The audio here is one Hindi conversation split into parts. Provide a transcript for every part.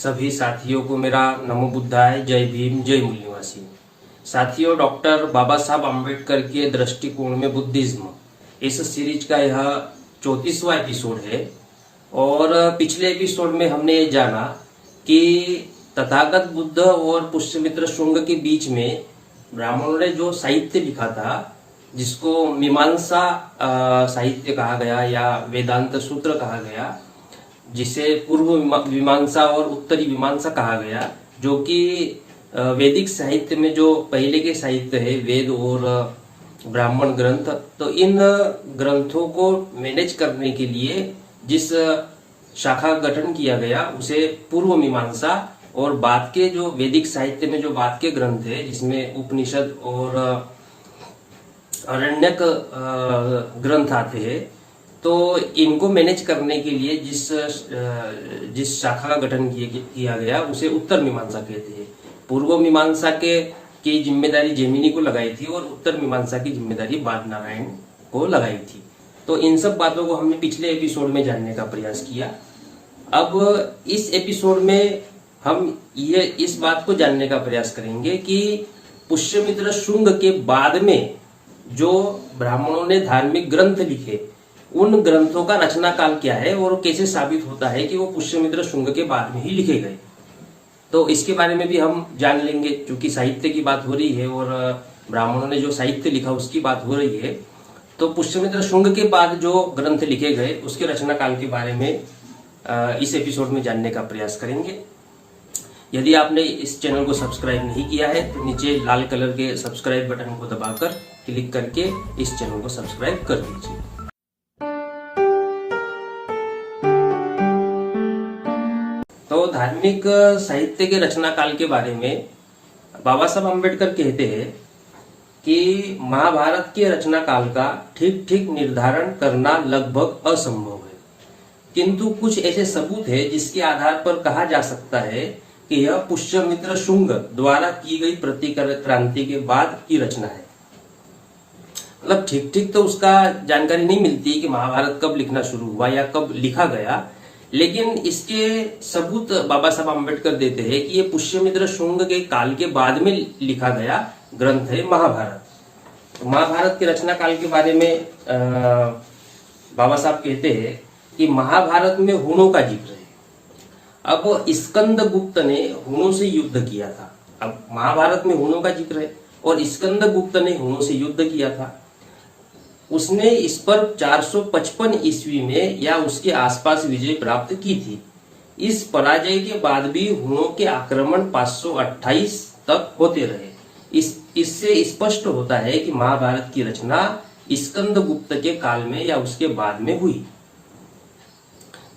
सभी साथियों को मेरा नमो बुद्धाय, जय भीम, जय मूल निवासी। साथियों, डॉक्टर बाबा साहब आम्बेडकर के दृष्टिकोण में बुद्धिज्म, इस सीरीज का यह 34वां एपिसोड है। और पिछले एपिसोड में हमने ये जाना कि तथागत बुद्ध और पुष्यमित्र शुंग के बीच में ब्राह्मणों ने जो साहित्य लिखा था, जिसको मीमांसा साहित्य कहा गया या वेदांत सूत्र कहा गया, जिसे पूर्व मीमांसा और उत्तरी मीमांसा कहा गया, जो कि वैदिक साहित्य में जो पहले के साहित्य है, वेद और ब्राह्मण ग्रंथ, तो इन ग्रंथों को मैनेज करने के लिए जिस शाखा का गठन किया गया उसे पूर्व मीमांसा, और बाद के जो वैदिक साहित्य में जो बाद के ग्रंथ है जिसमें उपनिषद और आरण्यक ग्रंथ आते हैं, तो इनको मैनेज करने के लिए जिस शाखा का गठन किया गया उसे उत्तर मीमांसा कहते हैं। पूर्व मीमांसा की जिम्मेदारी जैमिनी को लगाई थी और उत्तर मीमांसा की जिम्मेदारी बाद नारायण को लगाई थी। तो इन सब बातों को हमने पिछले एपिसोड में जानने का प्रयास किया। अब इस एपिसोड में हम ये इस बात को जानने का प्रयास करेंगे कि पुष्यमित्र शुंग के बाद में जो ब्राह्मणों ने धार्मिक ग्रंथ लिखे, उन ग्रंथों का रचना काल क्या है और कैसे साबित होता है कि वो पुष्यमित्र शुंग के बाद में ही लिखे गए। तो इसके बारे में भी हम जान लेंगे, क्योंकि साहित्य की बात हो रही है और ब्राह्मणों ने जो साहित्य लिखा उसकी बात हो रही है। तो पुष्यमित्र शुंग के बाद जो ग्रंथ लिखे गए उसके रचना काल के बारे में इस एपिसोड में जानने का प्रयास करेंगे। यदि आपने इस चैनल को सब्सक्राइब नहीं किया है तो नीचे लाल कलर के सब्सक्राइब बटन को दबाकर क्लिक करके इस चैनल को सब्सक्राइब कर दीजिए। तो धार्मिक साहित्य के रचना काल के बारे में बाबा साहब आम्बेडकर कहते हैं कि महाभारत के रचना काल का ठीक ठीक निर्धारण करना लगभग असंभव है, किंतु कुछ ऐसे सबूत है जिसके आधार पर कहा जा सकता है कि यह पुष्यमित्र शुंग द्वारा की गई प्रतिक्रांति के बाद की रचना है। मतलब ठीक ठीक तो उसका जानकारी नहीं मिलती कि महाभारत कब लिखना शुरू हुआ या कब लिखा गया, लेकिन इसके सबूत बाबा साहब आम्बेडकर देते हैं कि ये पुष्यमित्र शुंग के काल के बाद में लिखा गया ग्रंथ है महाभारत। तो महाभारत के रचना काल के बारे में बाबा साहब कहते हैं कि महाभारत में हुणों का जिक्र है। अब स्कंद गुप्त ने हुणों से युद्ध किया था। अब महाभारत में हुणों का जिक्र है और स्कंद गुप्त ने हुणों से युद्ध किया था। उसने इस पर 455 ईस्वी में या उसके आसपास विजय प्राप्त की थी। इस पराजय के बाद भी हुणों के आक्रमण 528 तक होते रहे। इससे स्पष्ट होता है कि महाभारत की रचना स्कंद गुप्त के काल में या उसके बाद में हुई।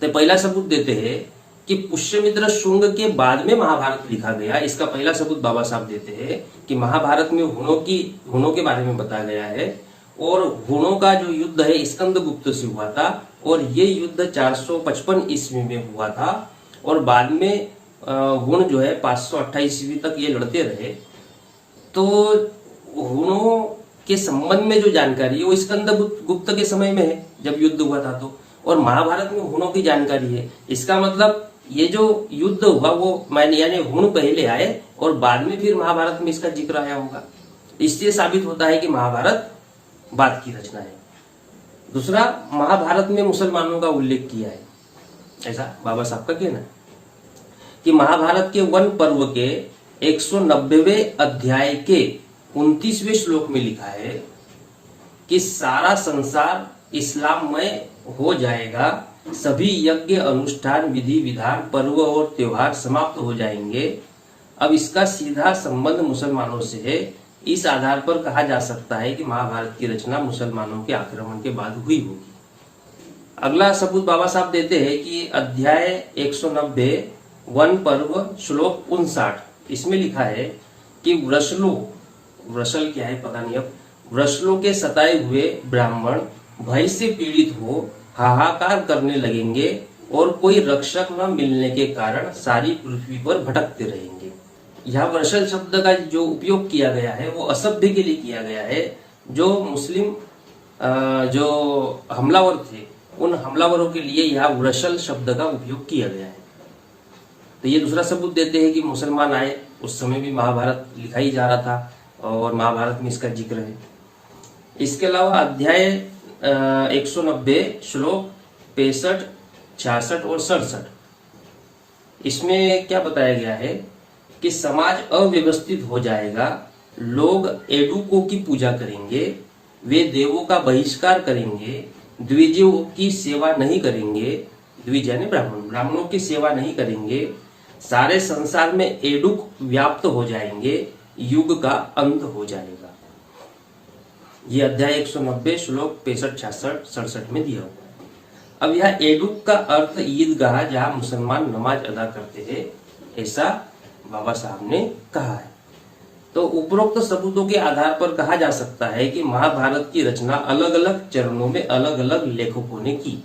तो पहला सबूत देते हैं कि पुष्यमित्र शुंग के बाद में महाभारत लिखा गया। इसका पहला सबूत बाबा साहब देते हैं कि महाभारत में हुणों के बारे में बताया गया है और हुणों का जो युद्ध है स्कंद गुप्त से हुआ था और ये युद्ध 455 ईस्वी में हुआ था और बाद में हुण जो है 528 ईस्वी तक ये लड़ते रहे। तो हुणों के संबंध में जो जानकारी है वो स्कंद गुप्त के समय में है जब युद्ध हुआ था, तो और महाभारत में हुणों की जानकारी है। इसका मतलब ये जो युद्ध हुआ वो यानी हुण पहले आए और बाद में फिर महाभारत में इसका जिक्र आया होगा। इससे साबित होता है कि महाभारत बाद की रचना है। दूसरा, महाभारत में मुसलमानों का उल्लेख किया है, ऐसा बाबा साहब का कहना है कि महाभारत के वन पर्व के 190वें अध्याय के 29वें श्लोक में लिखा है कि सारा संसार इस्लाममय हो जाएगा, सभी यज्ञ अनुष्ठान विधि विधान पर्व और त्योहार समाप्त हो जाएंगे। अब इसका सीधा संबंध मुसलमानों से है। इस आधार पर कहा जा सकता है कि महाभारत की रचना मुसलमानों के आक्रमण के बाद हुई होगी। अगला सबूत बाबा साहब देते हैं कि अध्याय 190 वन पर्व श्लोक 59, इसमें लिखा है कि वृषल क्या है पता नहीं, अब वृषलों के सताए हुए ब्राह्मण भय से पीड़ित हो हाहाकार करने लगेंगे और कोई रक्षक न मिलने के कारण सारी पृथ्वी पर भटकते रहेंगे। यह वृषल शब्द का जो उपयोग किया गया है वो असभ्य के लिए किया गया है। जो मुस्लिम जो हमलावर थे उन हमलावरों के लिए यह वृषल शब्द का उपयोग किया गया है। तो ये दूसरा सबूत देते हैं कि मुसलमान आए, उस समय भी महाभारत लिखा ही जा रहा था और महाभारत में इसका जिक्र है। इसके अलावा अध्याय 190 श्लोक 65, 66 और 67, इसमें क्या बताया गया है कि समाज अव्यवस्थित हो जाएगा, लोग एडुकों की पूजा करेंगे, वे देवों का बहिष्कार करेंगे, द्विजों की सेवा नहीं करेंगे, द्विज यानी ब्राह्मणों की सेवा नहीं करेंगे, सारे संसार में एडुक व्याप्त हो जाएंगे, युग का अंत हो जाएगा। ये अध्याय 190 श्लोक 65, 66, 67 में दिया हुआ है। अब यह एडुक का अर्थ ईदगाह जहां मुसलमान नमाज अदा करते हैं, ऐसा बाबा साहब ने कहा है। तो उपरोक्त सबूतों के आधार पर कहा जा सकता है कि महाभारत की रचना अलग अलग चरणों में अलग अलग लेखकों ने की।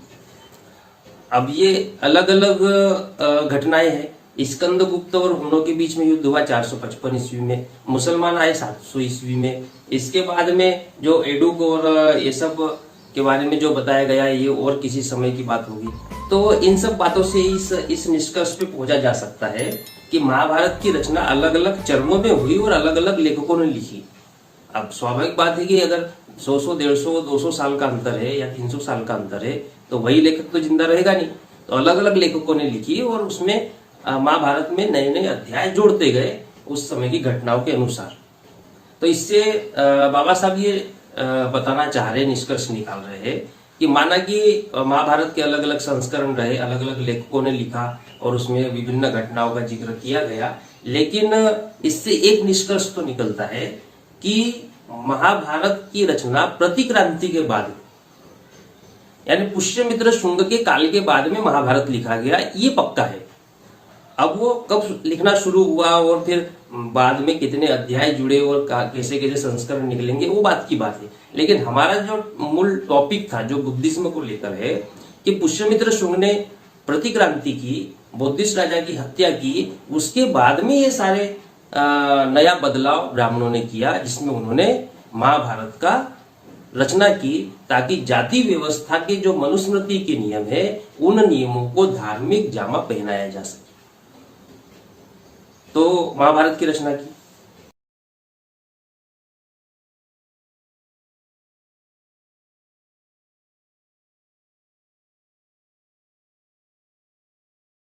अब ये अलग अलग घटनाएं हैं। स्कंदगुप्त और हुनों के बीच में युद्ध हुआ 455 ईस्वी में, मुसलमान आए 700 ईस्वी में। इसके बाद में जो एडुक और ये सब के बारे में जो बताया गया ये और किसी समय की बात होगी। तो इन सब बातों से इस निष्कर्ष पे पहुंचा जा सकता है कि महाभारत की रचना अलग अलग चरणों में हुई और अलग अलग लेखकों ने लिखी। अब स्वाभाविक बात है कि अगर 100, 150, 200 साल का अंतर है या 300 साल का अंतर है तो वही लेखक तो जिंदा रहेगा नहीं। तो अलग अलग लेखकों ने लिखी और उसमें महाभारत में नए नए अध्याय जोड़ते गए उस समय की घटनाओं के अनुसार। तो इससे बाबा साहब ये बताना चाह रहे, निष्कर्ष निकाल रहे हैं कि माना कि महाभारत के अलग अलग संस्करण रहे, अलग अलग लेखकों ने लिखा और उसमें विभिन्न घटनाओं का जिक्र किया गया, लेकिन इससे एक निष्कर्ष तो निकलता है कि महाभारत की रचना प्रतिक्रांति के बाद, यानी पुष्यमित्र शुंग के काल के बाद में महाभारत लिखा गया, ये पक्का है। अब वो कब लिखना शुरू हुआ और फिर बाद में कितने अध्याय जुड़े और कैसे कैसे संस्करण निकलेंगे, वो बात की बात है। लेकिन हमारा जो मूल टॉपिक था, जो बुद्धिज्म को लेकर है, कि पुष्यमित्र शुंग ने प्रतिक्रांति की, बौद्धिस्ट राजा की हत्या की, उसके बाद में ये सारे नया बदलाव ब्राह्मणों ने किया, जिसमें उन्होंने महाभारत का रचना की, ताकि जाति व्यवस्था के जो मनुस्मृति के नियम है, उन नियमों को धार्मिक जामा पहनाया जा सके। तो महाभारत की रचना की।